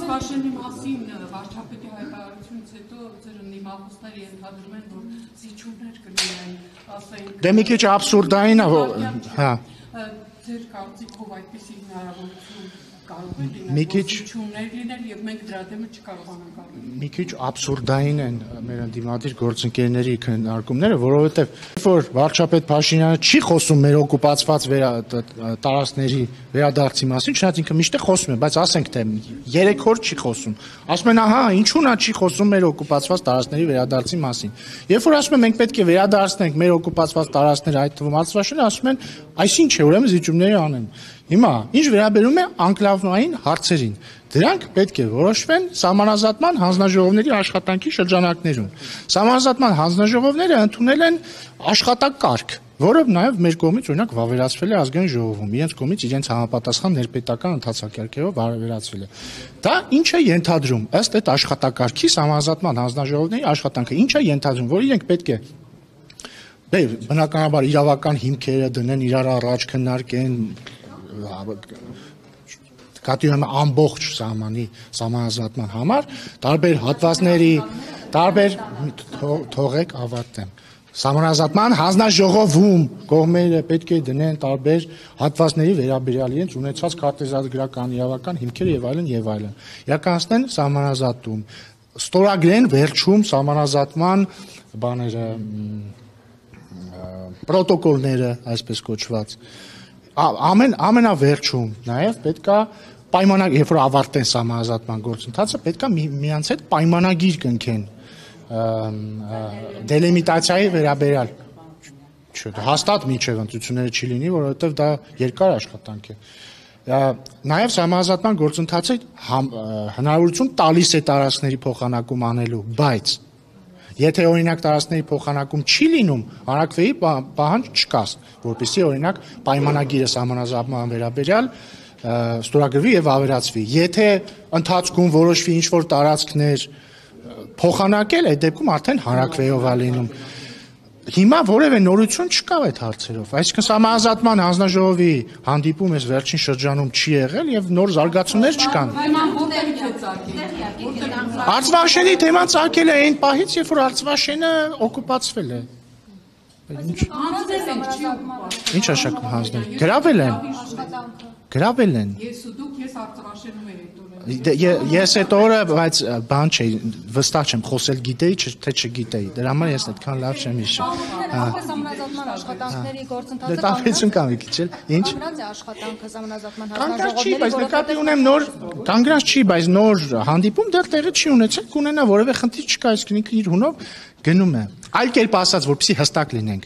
Արծվաշենի մասին վարչապետի հայտարարությունից հետո ձեր ընդդիմախոսները ենթադրում են, որ զիջումներ կլինեն, ասենք։ Դե մի քիչ աբսուրդային է, հա։ Ձեր կարծիքով այդպիսի հնարավորություն կարող է լինել, մի քիչ զիջումներ լինել եւ մենք դրա դեմը չկարողանանք առնել։ Մի քիչ աբսուրդային են մեր ընդդիմադիր գործընկերների քննարկումները, որովհետև որ վարչապետ Փաշինյանը չի խոսում մեր օկուպացված տարածքների վերադարձի մասին, չնայած ինքը միշտ խոսում է, բայց ասենք թե 3 օր չի խոսում։ Ասում են, ահա, ինչու նա չի խոսում մեր օկուպացված տարածքների վերադարձի մասին։ Երբ որ ասում են մենք պետք է վերադարձնենք մեր օկուպացված տարածքները, այդ թվում Արցախը, ասում են, այսինչ է, ուրեմն զիջումների անեն։ Հիմա, ինչ վերաբերում է անկլավային հարցերին, դրանք պետք է որոշվեն սահմանազատման հանձնաժողովների աշխատանքի շրջանակներում։ Սահմանազատման հանձնաժողովները ընդունել են աշխատակարգ, որը նաև մեր կողմից օրինակ վավերացվել է ազգային ժողովում, իրենց կողմից իրենց համապատասխան ներպետական ընթացակարգերով վավերացվել է։ Դա ինչ է ենթադրում, ըստ այդ աշխատակարգի սահմանազատման հանձնաժողովների աշխատանքը, ինչ է ենթադրում, որ իրենք պետք է բնականաբար իրավական հիմքերը դնեն, իրար առաջ քննարկեն, կատի ունեմ ամբողջ սահմանազատման համար, տարբեր հատվածների, տարբեր թողեք ավարտեմ։ Սահմանազատման հանձնաժողովում կողմերը պետք է դնեն տարբեր հատվածների վերաբերյալ իրենց ունեցած քարտեզագրական իրավական հիմքերը եւ այլն եւ այլն։ Իրականացնեն սահմանազատում, ստորագրեն վերջում սահմանազատման բաները, պրոտոկոլները, այսպես կոչված։ Ամենավերջում նաև պետքա պայմանագիր, երբ որ ավարտեն սահմանազատման գործընթացը, պետքա միանց հետ պայմանագիր կնքեն դելիմիտացիայի վերաբերյալ։ Հաստատ մինչև ընտրությունները չի լինի, որովհետև դա երկար աշխատանք է։ Նաև սահմանազատման գործընթացը հնարավորություն տալիս է տարածքների փոխանակում անելու, բայց եթե օրինակ տարածքների փոխանակում չի լինում, հանրաքվեի պահանջ չկա, որպեսզի օրինակ պայմանագիրը սահմանազատման վերաբերյալ ստորագրվի եւ ավերացվի։ Եթե ընթացքում որոշվի ինչ-որ տարածքներ փոխանակել, այդ դեպքում արդեն հանրաքվեով է լինում։ Հիմա որևէ նորություն չկա այդ հարցերով, այսինքն սահմանազատման հանձնաժողովի հանդիպում այս վերջին շրջանում չի եղել եւ նոր զարգացումներ չկան։ Արցվաշենի թեման ծագել է այն պահից, երբ որ Արցվաշենը օկուպացվել է։ Ինչ աշակում հանձնել։ Գրավել են։ Ես ու դուք ես Արցվաշենում եք այդ օրը։ Ես այդ օրը, բայց բան չէի, վստահ չեմ, խոսել գիտեի, թե չգիտեի, դրա համար ես այդքան լավ չեմ հիշում։ Սահմանազատման աշխատանքների գործընթացը տարբերություն կա մի քիչ էլ, ինչ։ Կանգնած է աշխատանքը սահմանազատման հանձնաժողովների, բայց նկատի ունեմ նոր, կանգնած չի, բայց նոր հանդիպում դեռ տեղի չի ունեցել, կունենա որևէ խնդիր չկա, այսինքն ինքը իր հունով գնում է։ Այլ կերպ ասած, որպեսզի հստակ լինենք,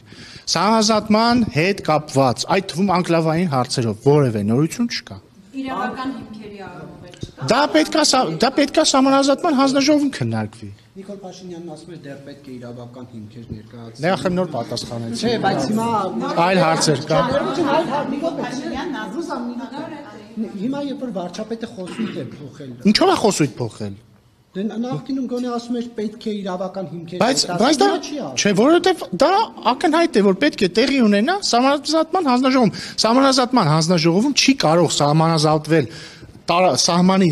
սահմանազատման հետ կապված, այդ թվում անկլավային հարցերով որևէ նորություն չկա։ Իրավական հիմքերի առումով է չկա։ Դա պետքա սահմանազատման հանձնաժողովում քննարկվի։ Նիկոլ Փաշինյանն ասում է դեռ պետք է իրավական հիմքեր ներկայացնել։ Դե ախր նոր պատասխանեցի։ Չէ, բայց հիմա այլ հարցեր կա։ Հիմա երբ որ վարչապետը խոսույթ է փոխել։ Ինչով է խոսույթ փոխել։ Դե նախկինում գոնե ասում էր պետք է իրավական հիմքեր Բայց դա չէ, որովհետև դա ակնհայտ է, որ պետք է տեղի ունենա սահմանազատման հանձնաժողովում։ Սահմանազատման հանձնաժողովում չի կարող սահմանազատվել սահմանի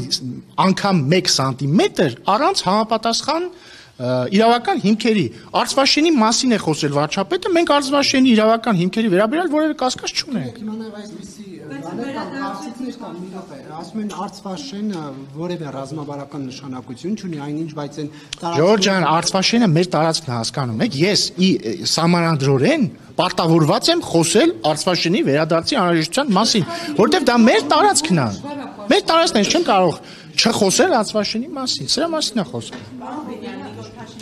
անգամ 1 սանտիմետր առանց համապատասխան իրավական հիմքերի։ Արցվաշենի մասին է խոսել վարչապետը, մենք Արցվաշենի իրավական հիմքերի վերաբերյալ որևէ կասկած չունենք։ Հիմա նաև այսպեսի կարծիքներ կան, մի րոպե, ասում են Արցվաշենը որևէ ռազմավարական նշանակություն չունի, այնինչ, բայց այն Ժորժ ջան, Արցվաշենը մեր տարածքն է, հասկանում եք, ես սահմանադրորեն պարտավորված եմ խոսել Արցվաշենի վերադարձի անհրաժեշտության մասին, որովհետև դա մեր տարածքն է։ Մեր տարածքն է, չեմ կարող չխոսել Արցվաշենի մասին, սրա մասին է խոսքը։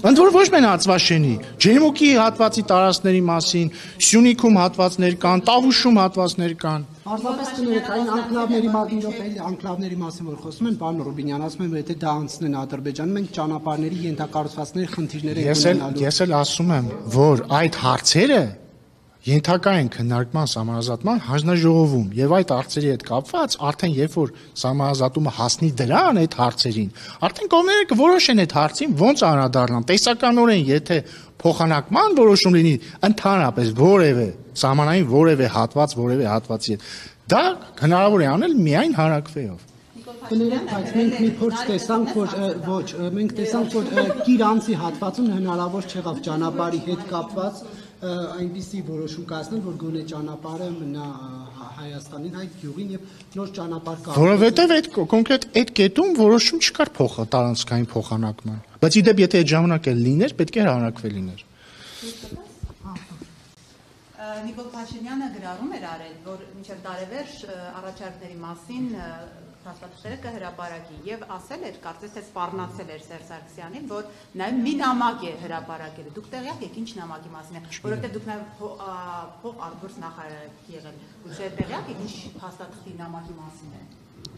Ընդ որ ոչ միայն Արցվաշենի, Ջերմուկի հատվածի տարածքների մասին, Սյունիքում հատվածներ կան, Տավուշում հատվածներ կան։ Պարզապես կներեք, այն անկլավների մասին, որ խոսում են, պարոն Ռուբինյան, ասում են, եթե դա անցնեն Ադրբեջան, մենք ճանապարհների ենթակառուցվածքների խնդիրներ ենք ունենալու։ Ես էլ ասում եմ, որ այդ հարցերը ենթակա են քննարկման սահմանազատման հանձնաժողովում եւ այդ հարցերի հետ կապված արդեն երբ որ սահմանազատումը հասնի դրան այդ հարցերին, արդեն կողմերը կորոշեն այդ հարցին ոնց անդրադառնան։ Տեսականորեն եթե փոխանակման որոշում լինի ընդհանրապես որևէ սահմանային որևէ հատվածի հետ, դա հնարավոր է անել միայն հանրաքվեով։ կներեք, բայց մենք մի փորձ տեսանք, որ ոչ, մենք տեսանք, որ Կիրանցի հատվածում հնարավոր չեղավ ճանապարհի հետ կապված այնպիսի որոշում կայացնել, որ գոնե ճանապարհը մնա Հայաստանին, այդ գյուղին եւ նոր ճանապարհ կա։ Որովհետեւ այդ կոնկրետ այդ կետում որոշում չկար տարանցքային փոխանակման։ Բայց իդեպ եթե այդ ժամանակ էլ լիներ, պետք է հրանակվել լիներ։ Նիկոլ Փաշինյանը գրառում էր արել, որ մինչև տարեվերջ առաջարկների մասին հաստատությունները կհրապարակի եւ ասել էր, կարծես թե սպառնացել էր Սերժ Սարգսյանին, որ նաեւ մի նամակ է հրապարակել։ Դուք տեղյակ եք ինչ նամակի մասին է, որովհետեւ դուք նաեւ փող արտգործ նախարար եք եղել։ Դուք տեղյակ եք ինչ հաստատքի նամակի մասին է։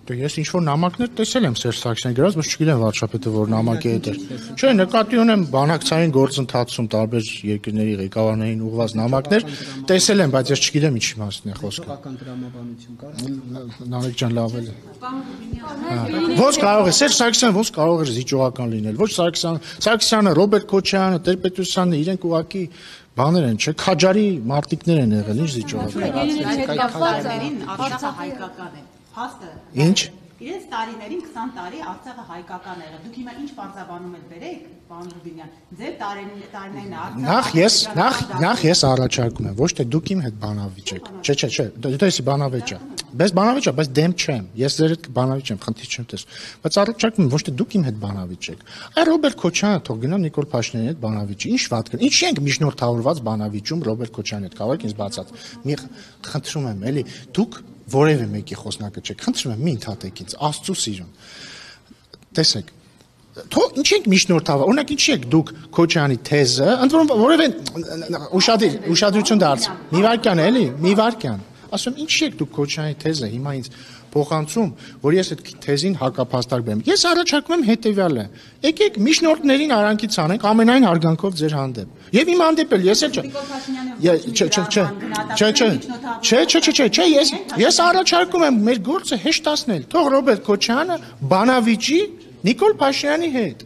Ես ինչ-որ նամակներ տեսել եմ Սերժ Սարգսյանի գրած, բայց չգիտեմ վարչապետը որ նամակի հետ էր։ Չէ, նկատի ունեմ բանակցային գործընթացում տարբեր երկրների ղեկավարներին ուղղված նամակներ տեսել եմ, բայց ես չգիտեմ ինչի մասին է խոսքը։ Քաղաքական դրամաբանություն կար։ Նարեկ ջան, լավ է։ Ոնց կարող է Սերժ Սարգսյանը ոնց կարող է զիջողական լինել։ Ոչ Սարգսյանը, Ռոբերտ Քոչարյանը, Տեր-Պետրոսյանը իրենք ուղղակի բաներ են, չէ, քաջարի մարտիկներ են եղել, ինչ զիջողական։ Արցախը հայկական է։ Փաստը։ Ինչ։ Իրենց տարիներին 20 տարի Արցախը հայկական եղել։ Դուք հիմա ինչ բարձրաբանում եք բերեք, պարոն Ռուբինյան։ Ձեր տարիներին Նախ ես առաջարկում եմ, ոչ թե դուք իմ հետ բանավիճեք։ Չէ, դա էսի բանավեճ է։ Բայց բանավեճ է, բայց դեմ չեմ։ Ես ձեր հետ բանավիճ եմ, խնդիր չեմ տես։ Բայց առաջարկում եմ, ոչ թե դուք իմ հետ բանավիճեք։ Այ Ռոբերտ Քոչյանը թող գնա Նիկոլ Փաշինյանի հետ բանավիճի։ Ինչ վատ կա։ Ինչ ենք միջնորդավորված բանավիճում Ռոբերտ Քոչյանի հետ։ Կարող եք ինձ բացած։ Մի խնդրում եմ, էլի դուք որևէ մեկի խոսնակը չեք, խնդրում եմ մի ընդհատեք ինձ, Աստծո սիրուն։ Տեսեք, թող ինչ ենք միջնորդավոր, օրինակ ինչի եք դուք Քոչյանի թեզը, ընդ որում որևէ ուշադրություն դարձ, մի վարքյան էլի, մի վարքյան, ասում ինչի եք դուք Քոչյանի թեզը հիմա ինձ փոխանցում, որ ես այդ թեզին հակափաստարկ բերեմ։ Ես առաջարկում եմ հետևյալը. եկեք միջնորդներին արանքից անենք ամենայն հարգանքով ձեր հանդեպ։ Եվ իմ հանդեպ էլ ես էլ չէ, ես առաջարկում եմ մեր գործը հեշտացնել։ Թող Ռոբերտ Քոչյանը բանավիճի Նիկոլ Փաշինյանի հետ։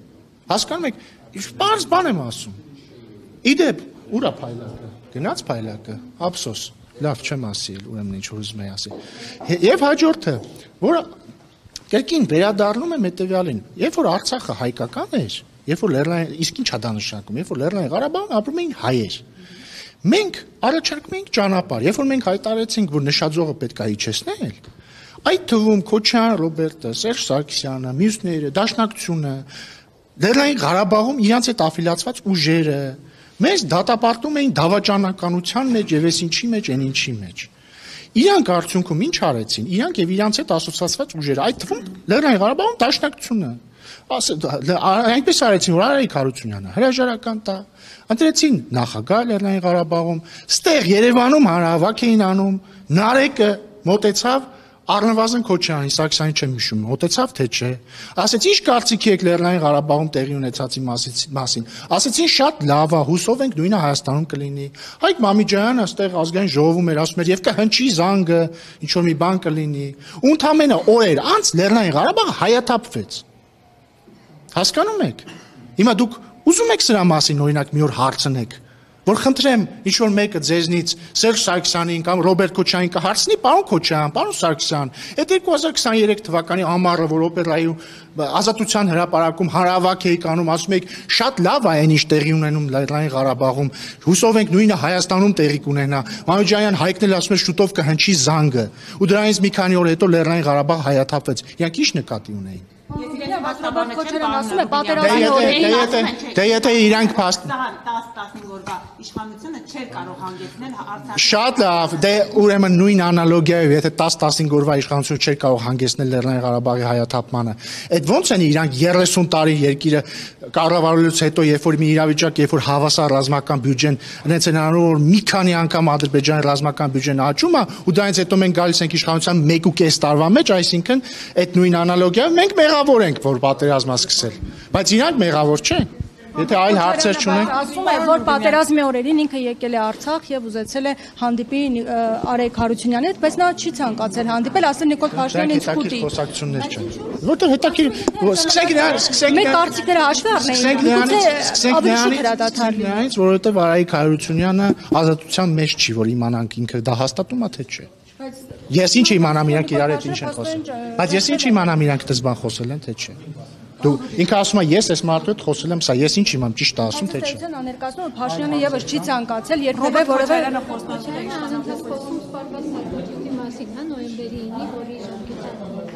Հասկանում եք, պարզ բան եմ ասում։ Իդեպ, ուր է փայլակը։ Գնաց փայլակը, ափսոս։ Լավ չեմ ասել, ուրեմն ինչ որ ուզում եմ ասել։ Եվ հաջորդը, որը կերկին վերադառնում եմ հետևյալին, երբ որ Արցախը հայկական էր, երբ որ Լեռնային, իսկ ի՞նչ է դա նշանակում, երբ որ Լեռնային Ղարաբաղում ապրում էին հայեր։ Մենք առաջարկում ենք ճանապարհ, երբ որ մենք հայտարարեցինք, որ նշաձողը պետք է իջեցնել, այդ թվում Քոչյան Ռոբերտը, Սերժ Սարգսյանը, մյուսները, Դաշնակցությունը, Լեռնային Ղարաբաղում իրancs այդ աֆիլիացված ուժերը մեզ դատապարտում էին դավաճանականության մեջ եւ ինչի մեջ, այն ինչի մեջ։ Իրանք արդյունքում ինչ արեցին։ Իրանք եւ իրանց հետ ասոցիացված ուժերը, այդ թվում Լեռնային Ղարաբաղում Դաշնակցությունը, այնպես արեցին, որ Արայիկ Հարությունյանը հրաժարական տա, ընտրեցին նախագահ Լեռնային Ղարաբաղում, ստեղ Երևանում հանրահավաք էին անում, Նարեկը մոտեցավ Առնվազն Քոչյանի, Սարգսյանի չեմ հիշում, մոտեցավ թե չէ։ Ասեց ինչ կարծիքի եք Լեռնային Ղարաբաղում տեղի ունեցածի մասին։ Ասեցին շատ լավ է, հուսով ենք նույնը Հայաստանում կլինի։ Հայկ Մամիջյանը այստեղ ազգային ժողովում էր ասում էր եւ կհնչի զանգը, ինչ որ մի բան կլինի։ Ու ընդամենը օրեր անց Լեռնային Ղարաբաղը հայաթափվեց։ Հասկանում եք։ Հիմա դուք ուզում եք սրա մասին օրինակ մի օր հարցնեք, որ խնդրեմ ինչ որ մեկը ձեզնից Սերժ Սարգսյանին կամ Ռոբերտ Քոչյանին կհարցնի, պարոն Քոչյան, պարոն Սարգսյան, այդ 2023 թվականի ամառը, որ օպերայի Ազատության հրապարակում հանրահավաք էի կանում, ասում եք շատ լավ է այն ինչ տեղի ունենում Լեռնային Ղարաբաղում, հուսով ենք նույնը Հայաստանում տեղի կունենա։ Մամիջյան Հայկն էլ ասում է շուտով կհնչի զանգը, ու դրանից մի քանի օր հետո Լեռնային Ղարաբաղ հայաթափվեց։ Իրանք ինչ նկատի ունեին։ Ռոբերտ Քոչարյանն ասում է պատերազմի օրերին Դե եթե իրանք 10-15 օրվա իշխանությունը չէր կարող հանգեցնել Արցախի։ Շատ լավ, դե ուրեմն նույն անալոգիայով, եթե 10-15 օրվա իշխանությունը չէր կարող հանգեցնել Լեռնային Ղարաբաղի հայաթափմանը, այդ ո՞նց են իրանք 30 տարի երկիրը կառավարելուց հետո, երբ որ մի իրավիճակ, երբ որ հավասար ռազմական բյուջեն, հենց են անում, որ մի քանի անգամ Ադրբեջանի ռազմական բյուջեն աճում է, ու դրանից հետո մենք գալիս ենք իշխանության 1.5 տարվա մեջ, այսինքն այդ նույն անալոգիայով մենք մեղավոր ենք, որ պատերազմը սկսել, բայց իրանք մեղավոր չեն։ Եթե այլ հարցեր չունենք, ասում է, որ պատերազմի օրերին ինքը եկել է Արցախ եւ ուզեցել է հանդիպի Արայիկ Հարությունյանի հետ, բայց նա չի ցանկացել հանդիպել, ասել Նիկոլ Փաշինյանն ինձ կուտի։ խոսակցություններ չեն։ Որտեղ հետաքրքիր, սկսենք Մեր կարծիքները հաշվի առնեին, որովհետեւ Արայիկ Հարությունյանը ազատության մեջ չի, որ իմանանք ինքը դա հաստատում է թե չէ։ Ես ինչ իմանամ իրանք իրար հետ ինչ են խոսել։ Բայց ես ինչ իմանամ իրանք դες բան խոսել են թե չէ։ Դու ինքը ասում ես այս մարդու հետ խոսել եմ, սա ես ինչ imam ճիշտ ասում թե չէ։ Ստերցեն աներկացնում որ Փաշինյանը եւս չի ցանկացել երբևէ որևէ խոսում սպառված նարկոտիկի մասին, հա, նոյեմբերի 9-ի, որի ժամկետը։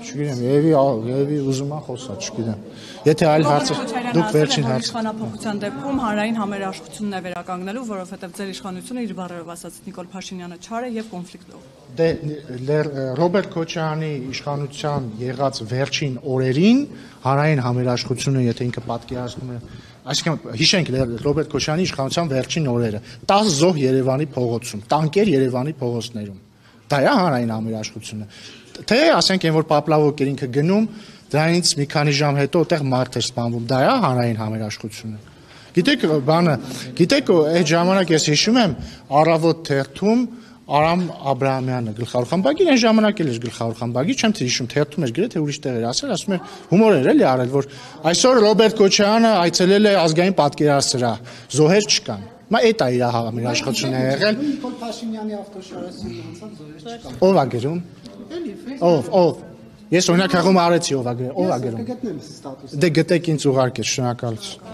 Չգիտեմ, եւի ուզում եմ խոսալ, չգիտեմ։ Եթե այլ հարցեր, դուք վերջին հարցը։ Իշխանափոխության դեպքում հանրային համերաշխությունն է վերականգնելու, որովհետև ձեր իշխանությունը իր բառերով ասած Նիկոլ Փաշինյանը չար է եւ կոնֆլիկտով։ Դե Ռոբերտ Քոչարյանի իշխանության եղած վերջին օրերին հանրային համերաշխությունը, եթե ինքը պատկերացնում է, այսինքն հիշենք Ռոբերտ Քոչարյանի իշխանության վերջին օրերը, 10 զոհ Երևանի փողոցում, տանկեր Երևանի փողոցներում։ Դա է հանրային համերաշխությունը։ Թե ասենք այն որ Պապլավոկեր ինքը գնում, դրանից մի քանի ժամ հետո այդտեղ մարդ էր սպանվում, դա է հանրային համերաշխությունը։ Գիտեք, բանը, գիտեք, այդ ժամանակ ես հիշում եմ Առավոտ թերթում Արամ Աբրահամյանը գլխավոր խմբագիր այն ժամանակ էլ էր գլխավոր խմբագիր, չեմ թե հիշում թերթում էր գրել թե ուրիշ տեղ էր ասել, ասում էր հումոր էր էլի արել, որ այսօր Ռոբերտ Քոչարյանը այցելել է ազգային պատկերասրահ, զոհեր չկան։ Մա այդ է իր համերաշխությունը եղել։ Նիկոլ Փաշինյանի ավտոշարասյունը անցավ զոհեր չկան։ Ով է գրում։ Ով։ Ես օրինակ հաղում արեցի ով է գրում։ Կգտնեմ ստատուսը։ Դե գտեք ինձ ուղարկեք, շնորհակալություն։